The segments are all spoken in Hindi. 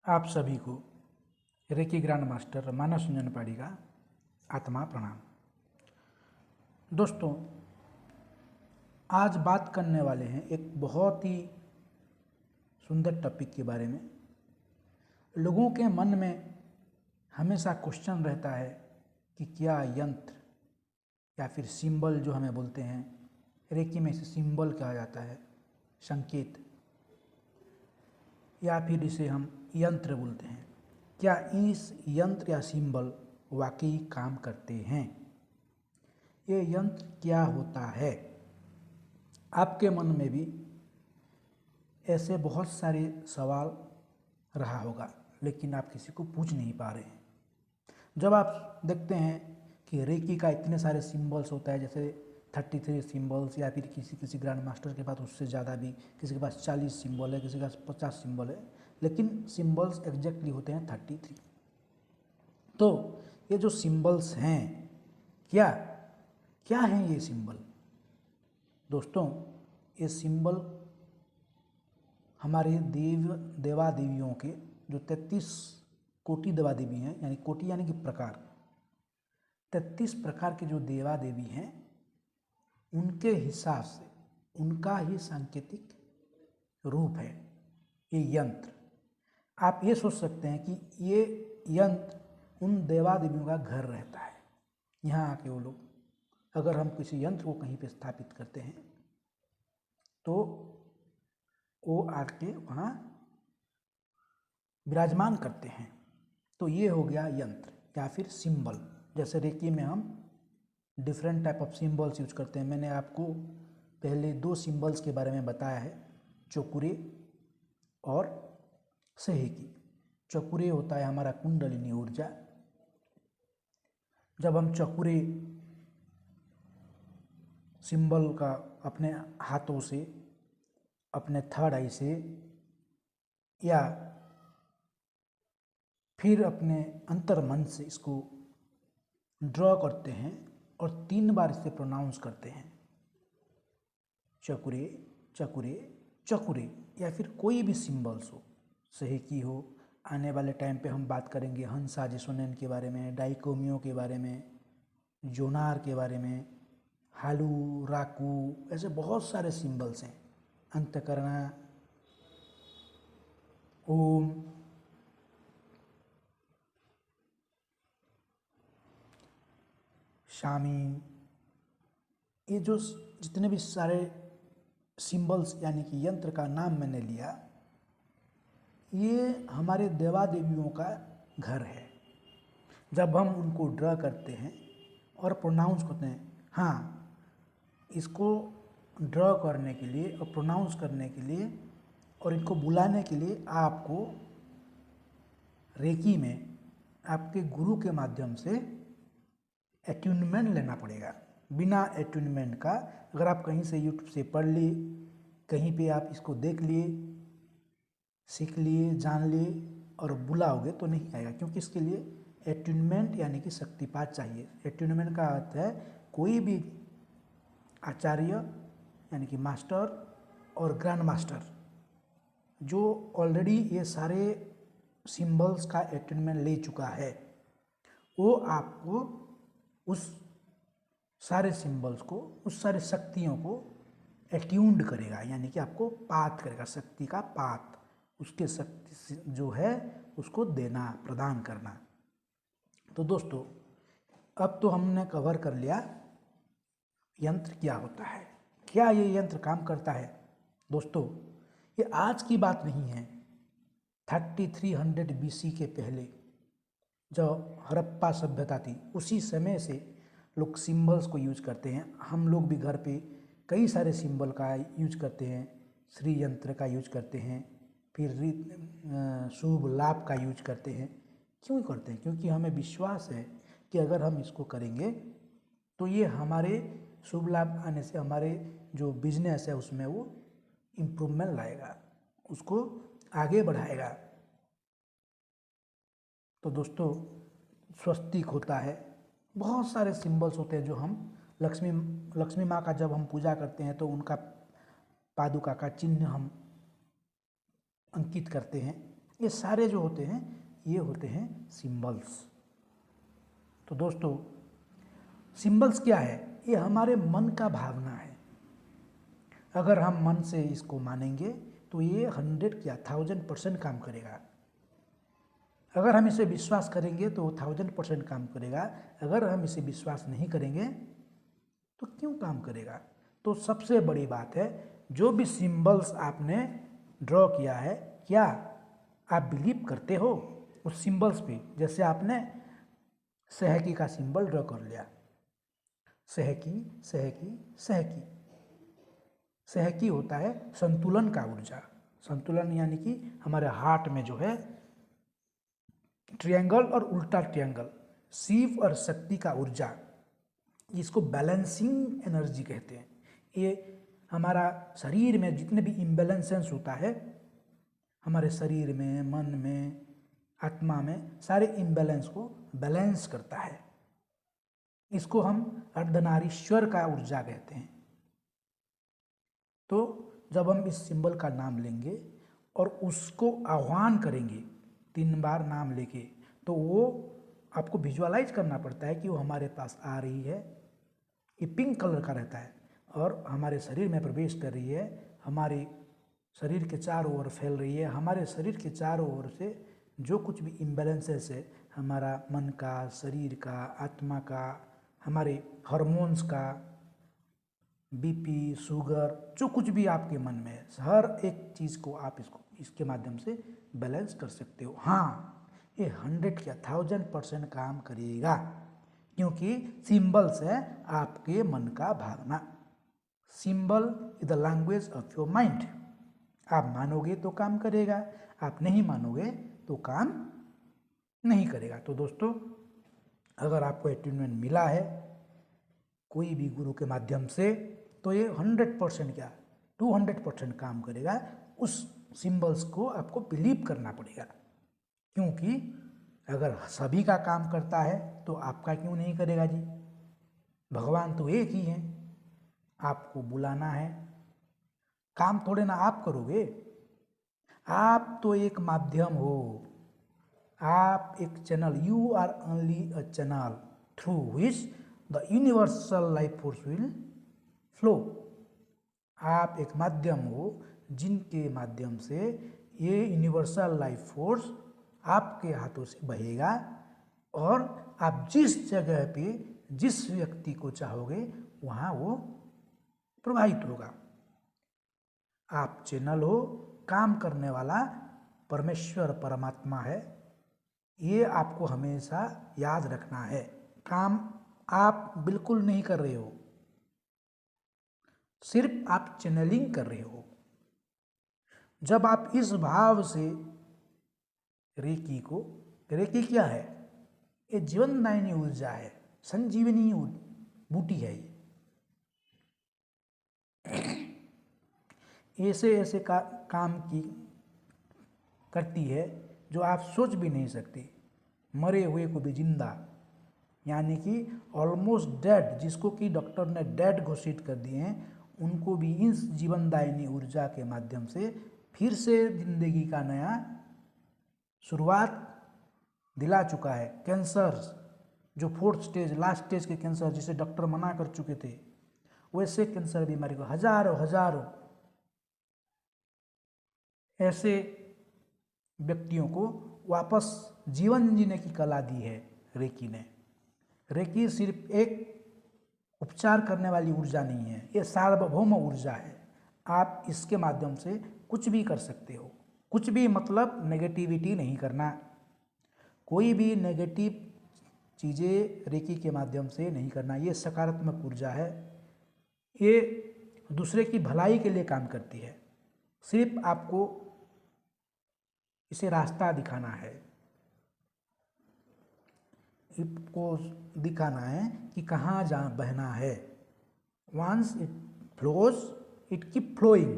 आप सभी को रेकी ग्रैंड मास्टर मानस रंजन पाड़ी का आत्मा प्रणाम। दोस्तों, आज बात करने वाले हैं एक बहुत ही सुंदर टॉपिक के बारे में। लोगों के मन में हमेशा क्वेश्चन रहता है कि क्या यंत्र या फिर सिंबल जो हमें बोलते हैं, रेकी में इसे सिंबल कहा जाता है, संकेत, या फिर इसे हम यंत्र बोलते हैं, क्या इस यंत्र या सिंबल वाकई काम करते हैं? ये यंत्र क्या होता है? आपके मन में भी ऐसे बहुत सारे सवाल रहा होगा, लेकिन आप किसी को पूछ नहीं पा रहे हैं। जब आप देखते हैं कि रेकी का इतने सारे सिंबल्स होता है, जैसे 33 सिंबल्स, या फिर किसी ग्रैंड मास्टर के पास उससे ज़्यादा भी, किसी के पास 40 सिंबल है, किसी के पास 50 सिंबल है, लेकिन सिंबल्स एग्जैक्टली होते हैं 33। तो ये जो सिंबल्स हैं, क्या क्या हैं ये सिंबल? दोस्तों, ये सिंबल हमारे देवा देवियों के जो 33 कोटि देवा देवी हैं, यानी कोटि यानी कि प्रकार, 33 प्रकार के जो देवा देवी हैं, उनके हिसाब से उनका ही सांकेतिक रूप है ये यंत्र। आप ये सोच सकते हैं कि ये यंत्र उन देवा देवियों का घर रहता है। यहाँ आके वो लोग, अगर हम किसी यंत्र को कहीं पे स्थापित करते हैं तो वो आके वहाँ विराजमान करते हैं। तो ये हो गया यंत्र या फिर सिंबल। जैसे रेकी में हम different type of symbols use करते हैं। मैंने आपको पहले 2 सिंबल्स के बारे में बताया है, चोकुरे और सहेकी। चकुरे होता है हमारा कुंडलिनी ऊर्जा। जब हम चकुरे सिंबल का अपने हाथों से, अपने थर्ड आई से, या फिर अपने अंतर्मन से इसको ड्रॉ करते हैं और 3 बार इसे प्रोनाउंस करते हैं, चकुरे चकुरे चकुरे, या फिर कोई भी सिंबल्स हो, सहेकी हो। आने वाले टाइम पे हम बात करेंगे हंसा जेसोनेन के बारे में, डाइकोमियो के बारे में, जोनार के बारे में, हालू, राकू, ऐसे बहुत सारे सिंबल्स हैं। अंतकरणा, ओम, शामी, ये जो जितने भी सारे सिंबल्स यानी कि यंत्र का नाम मैंने लिया, ये हमारे देवा देवियों का घर है। जब हम उनको ड्रा करते हैं और प्रोनाउंस करते हैं, हाँ, इसको ड्रा करने के लिए और प्रोनाउंस करने के लिए और इनको बुलाने के लिए आपको रेकी में आपके गुरु के माध्यम से एट्यूनमेंट लेना पड़ेगा। बिना एट्यूनमेंट का अगर आप कहीं से यूट्यूब से पढ़ लिए, कहीं पे आप इसको देख लिए, सीख लिए, जान लिए और बुलाओगे तो नहीं आएगा, क्योंकि इसके लिए एट्यूनमेंट यानी कि शक्तिपात चाहिए। एट्यूनमेंट का अर्थ है कोई भी आचार्य यानी कि मास्टर और ग्रैंड मास्टर जो ऑलरेडी ये सारे सिंबल्स का एट्यूनमेंट ले चुका है, वो आपको उस सारे सिंबल्स को, उस सारे शक्तियों को एट्यून्ड करेगा, यानी कि आपको पात करेगा, शक्ति का पात, उसके शक्ति जो है उसको देना, प्रदान करना। तो दोस्तों, अब तो हमने कवर कर लिया यंत्र क्या होता है, क्या ये यंत्र काम करता है। दोस्तों, ये आज की बात नहीं है। 3300 BC के पहले जब हड़प्पा सभ्यता थी, उसी समय से लोग सिंबल्स को यूज करते हैं। हम लोग भी घर पे कई सारे सिंबल का यूज करते हैं। श्री यंत्र का यूज करते हैं, फिर शुभ लाभ का यूज करते हैं। क्यों करते हैं? क्योंकि हमें विश्वास है कि अगर हम इसको करेंगे तो ये हमारे शुभ लाभ आने से हमारे जो बिजनेस है उसमें वो इम्प्रूवमेंट लाएगा, उसको आगे बढ़ाएगा। तो दोस्तों, स्वस्तिक होता है, बहुत सारे सिंबल्स होते हैं जो हम लक्ष्मी माँ का जब हम पूजा करते हैं तो उनका पादुका का चिन्ह हम अंकित करते हैं। ये सारे जो होते हैं ये होते हैं सिंबल्स। तो दोस्तों सिंबल्स क्या है? ये हमारे मन का भावना है। अगर हम मन से इसको मानेंगे तो ये 100 या 1000% काम करेगा। अगर हम इसे विश्वास करेंगे तो 1000% काम करेगा। अगर हम इसे विश्वास नहीं करेंगे तो क्यों काम करेगा? तो सबसे बड़ी बात है, जो भी सिंबल्स आपने ड्रॉ किया है, क्या आप बिलीव करते हो उस सिंबल्स पे? जैसे आपने सहकी का सिंबल ड्रॉ कर लिया, सहकी सहकी सहकी। सहकी होता है संतुलन का ऊर्जा। संतुलन यानी कि हमारे हार्ट में जो है ट्रायंगल और उल्टा ट्रायंगल, शिव और शक्ति का ऊर्जा, इसको बैलेंसिंग एनर्जी कहते हैं। ये हमारा शरीर में जितने भी इम्बैलेंसेंस होता है, हमारे शरीर में, मन में, आत्मा में, सारे इम्बैलेंस को बैलेंस करता है। इसको हम अर्धनारीश्वर का ऊर्जा कहते हैं। तो जब हम इस सिंबल का नाम लेंगे और उसको आह्वान करेंगे 3 बार नाम लेके, तो वो आपको विजुअलाइज करना पड़ता है कि वो हमारे पास आ रही है। ये पिंक कलर का रहता है और हमारे शरीर में प्रवेश कर रही है, हमारे शरीर के चारों ओर फैल रही है। हमारे शरीर के चारों ओर से जो कुछ भी इम्बैलेंसेस है, हमारा मन का, शरीर का, आत्मा का, हमारे हार्मोन्स का, बीपी, शुगर, जो कुछ भी आपके मन में है, हर एक चीज़ को आप इसके माध्यम से बैलेंस कर सकते हो। हाँ, ये 100 या 1000% काम करेगा, क्योंकि सिंबल्स है आपके मन का भावना। Symbol is the language of your mind. आप मानोगे तो काम करेगा, आप नहीं मानोगे तो काम नहीं करेगा। तो दोस्तों, अगर आपको अटेनमेंट मिला है कोई भी गुरु के माध्यम से, तो ये 100% क्या 200% काम करेगा। उस सिंबल्स को आपको बिलीव करना पड़ेगा, क्योंकि अगर सभी का काम करता है तो आपका क्यों नहीं करेगा जी? भगवान तो एक ही है, आपको बुलाना है, काम थोड़े ना आप करोगे। आप तो एक माध्यम हो, आप एक channel, you are only a channel through which the universal life force will flow. आप एक माध्यम हो जिनके माध्यम से ये यूनिवर्सल लाइफ फोर्स आपके हाथों से बहेगा और आप जिस जगह पे जिस व्यक्ति को चाहोगे वहाँ वो प्रवाहित होगा। आप चैनल हो, काम करने वाला परमेश्वर परमात्मा है, ये आपको हमेशा याद रखना है। काम आप बिल्कुल नहीं कर रहे हो, सिर्फ आप चैनलिंग कर रहे हो। जब आप इस भाव से रेकी को, रेकी क्या है? ये जीवनदायिनी ऊर्जा है, संजीवनी बूटी है। ऐसे ऐसे काम की करती है जो आप सोच भी नहीं सकते। मरे हुए को भी जिंदा, यानी कि ऑलमोस्ट डेड, जिसको कि डॉक्टर ने डेड घोषित कर दिए हैं, उनको भी इस जीवनदायिनी ऊर्जा के माध्यम से फिर से जिंदगी का नया शुरुआत दिला चुका है। कैंसर, जो 4th स्टेज, लास्ट स्टेज के कैंसर जिसे डॉक्टर मना कर चुके थे, वैसे कैंसर बीमारी को हजारों ऐसे व्यक्तियों को वापस जीवन जीने की कला दी है रेकी ने। रेकी सिर्फ एक उपचार करने वाली ऊर्जा नहीं है, ये सार्वभौम ऊर्जा है। आप इसके माध्यम से कुछ भी कर सकते हो। कुछ भी मतलब नेगेटिविटी नहीं करना, कोई भी नेगेटिव चीज़ें रेकी के माध्यम से नहीं करना। ये सकारात्मक ऊर्जा है, ये दूसरे की भलाई के लिए काम करती है। सिर्फ आपको इसे रास्ता दिखाना है, इसको दिखाना है कि कहाँ जा बहना है। Once it flows it keep flowing,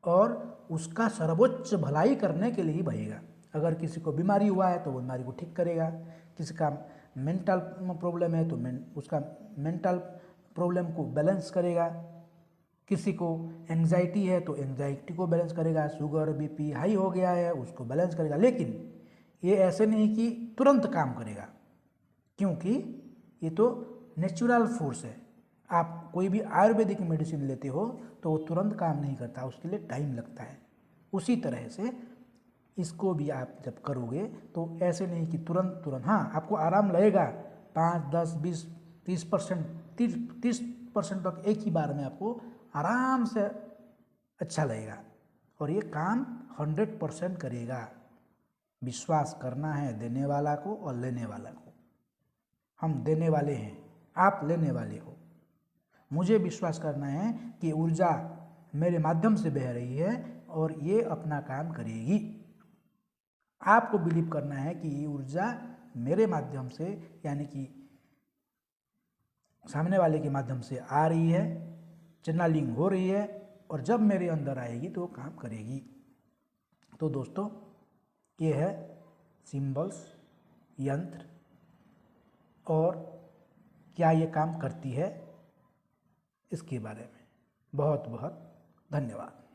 और उसका सर्वोच्च भलाई करने के लिए ही बहेगा। अगर किसी को बीमारी हुआ है तो वो बीमारी को ठीक करेगा, किसी का मेंटल प्रॉब्लम है तो उसका मेंटल प्रॉब्लम को बैलेंस करेगा, किसी को एंजाइटी है तो एंजाइटी को बैलेंस करेगा, शुगर बीपी हाई हो गया है उसको बैलेंस करेगा। लेकिन ये ऐसे नहीं कि तुरंत काम करेगा, क्योंकि ये तो नेचुरल फोर्स है। आप कोई भी आयुर्वेदिक मेडिसिन लेते हो तो वो तुरंत काम नहीं करता, उसके लिए टाइम लगता है। उसी तरह से इसको भी आप जब करोगे तो ऐसे नहीं कि तुरंत तुरंत, हाँ आपको आराम लगेगा 5, 10, 20, 30%, 30% तक एक ही बार में आपको आराम से अच्छा लगेगा, और ये काम 100% करेगा। विश्वास करना है देने वाला को और लेने वाला को। हम देने वाले हैं, आप लेने वाले हो। मुझे विश्वास करना है कि ऊर्जा मेरे माध्यम से बह रही है और ये अपना काम करेगी। आपको बिलीव करना है कि ये ऊर्जा मेरे माध्यम से, यानी कि सामने वाले के माध्यम से आ रही है, चैनलिंग हो रही है, और जब मेरे अंदर आएगी तो वो काम करेगी। तो दोस्तों, ये है सिंबल्स, यंत्र, और क्या ये काम करती है इसके बारे में। बहुत बहुत धन्यवाद।